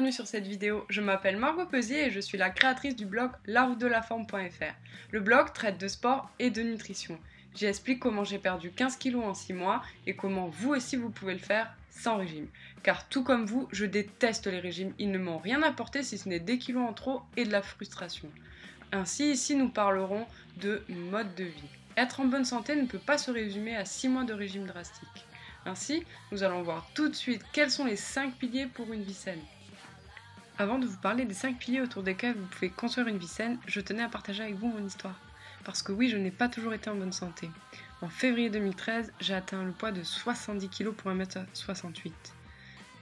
bienvenue sur cette vidéo. Je m'appelle Margot Pezier et je suis la créatrice du blog laroutedelaforme.fr. Le blog traite de sport et de nutrition. J'y explique comment j'ai perdu 15 kilos en 6 mois et comment vous aussi vous pouvez le faire sans régime. Car tout comme vous, je déteste les régimes, ils ne m'ont rien apporté si ce n'est des kilos en trop et de la frustration. Ainsi, ici nous parlerons de mode de vie. Être en bonne santé ne peut pas se résumer à 6 mois de régime drastique. Ainsi, nous allons voir tout de suite quels sont les 5 piliers pour une vie saine. Avant de vous parler des 5 piliers autour desquels vous pouvez construire une vie saine, je tenais à partager avec vous mon histoire. Parce que oui, je n'ai pas toujours été en bonne santé. En février 2013, j'ai atteint le poids de 70 kg pour 1m68.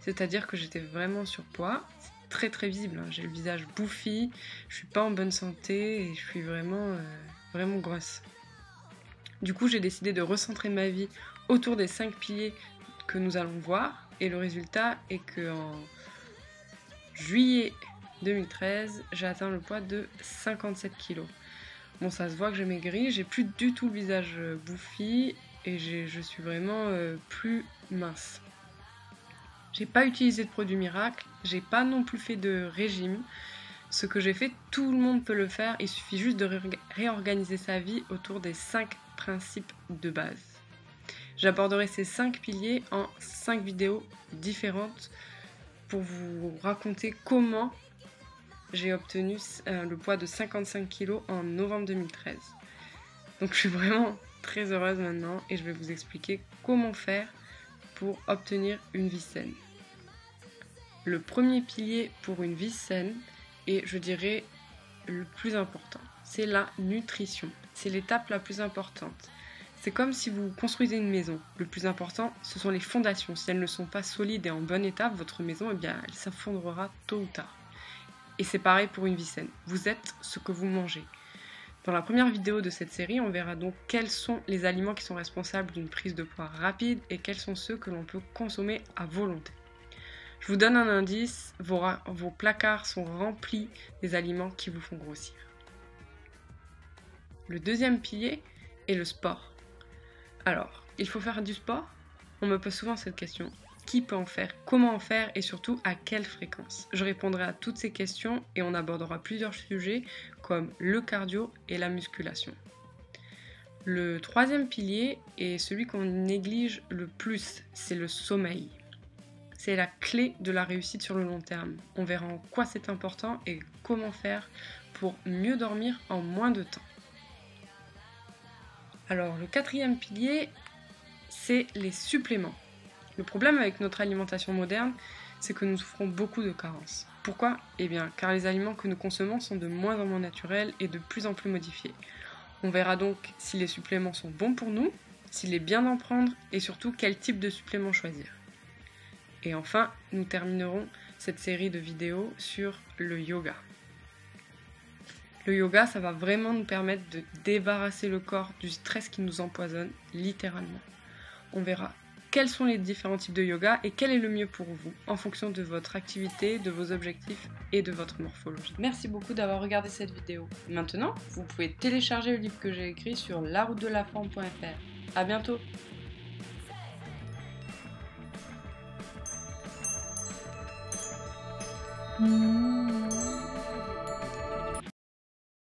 C'est-à-dire que j'étais vraiment surpoids, c'est très visible, hein. J'ai le visage bouffi, je suis pas en bonne santé et je suis vraiment grosse. Du coup, j'ai décidé de recentrer ma vie autour des 5 piliers que nous allons voir. Et le résultat est qu'en juillet 2013, j'ai atteint le poids de 57 kg. Bon, ça se voit que j'ai maigri, j'ai plus du tout le visage bouffi et je suis vraiment plus mince. J'ai pas utilisé de produits miracles, j'ai pas non plus fait de régime. Ce que j'ai fait, tout le monde peut le faire, il suffit juste de réorganiser sa vie autour des 5 principes de base. J'aborderai ces 5 piliers en 5 vidéos différentes pour vous raconter comment j'ai obtenu le poids de 55 kg en novembre 2013. Donc je suis vraiment très heureuse maintenant et je vais vous expliquer comment faire pour obtenir une vie saine. Le premier pilier pour une vie saine, et je dirais le plus important, c'est la nutrition. C'est l'étape la plus importante. C'est comme si vous construisez une maison. Le plus important, ce sont les fondations. Si elles ne sont pas solides et en bon état, votre maison, elle s'effondrera tôt ou tard. Et c'est pareil pour une vie saine. Vous êtes ce que vous mangez. Dans la première vidéo de cette série, on verra donc quels sont les aliments qui sont responsables d'une prise de poids rapide et quels sont ceux que l'on peut consommer à volonté. Je vous donne un indice, vos placards sont remplis des aliments qui vous font grossir. Le deuxième pilier est le sport. Alors, il faut faire du sport? On me pose souvent cette question. Qui peut en faire? Comment en faire? Et surtout, à quelle fréquence? Je répondrai à toutes ces questions et on abordera plusieurs sujets comme le cardio et la musculation. Le troisième pilier est celui qu'on néglige le plus, c'est le sommeil. C'est la clé de la réussite sur le long terme. On verra en quoi c'est important et comment faire pour mieux dormir en moins de temps. Alors, le quatrième pilier, c'est les suppléments. Le problème avec notre alimentation moderne, c'est que nous souffrons beaucoup de carences. Pourquoi? Eh bien, car les aliments que nous consommons sont de moins en moins naturels et de plus en plus modifiés. On verra donc si les suppléments sont bons pour nous, s'il est bien d'en prendre et surtout quel type de supplément choisir. Et enfin, nous terminerons cette série de vidéos sur le yoga. Le yoga, ça va vraiment nous permettre de débarrasser le corps du stress qui nous empoisonne, littéralement. On verra quels sont les différents types de yoga et quel est le mieux pour vous, en fonction de votre activité, de vos objectifs et de votre morphologie. Merci beaucoup d'avoir regardé cette vidéo. Maintenant, vous pouvez télécharger le livre que j'ai écrit sur laroutedelaforme.fr. À bientôt!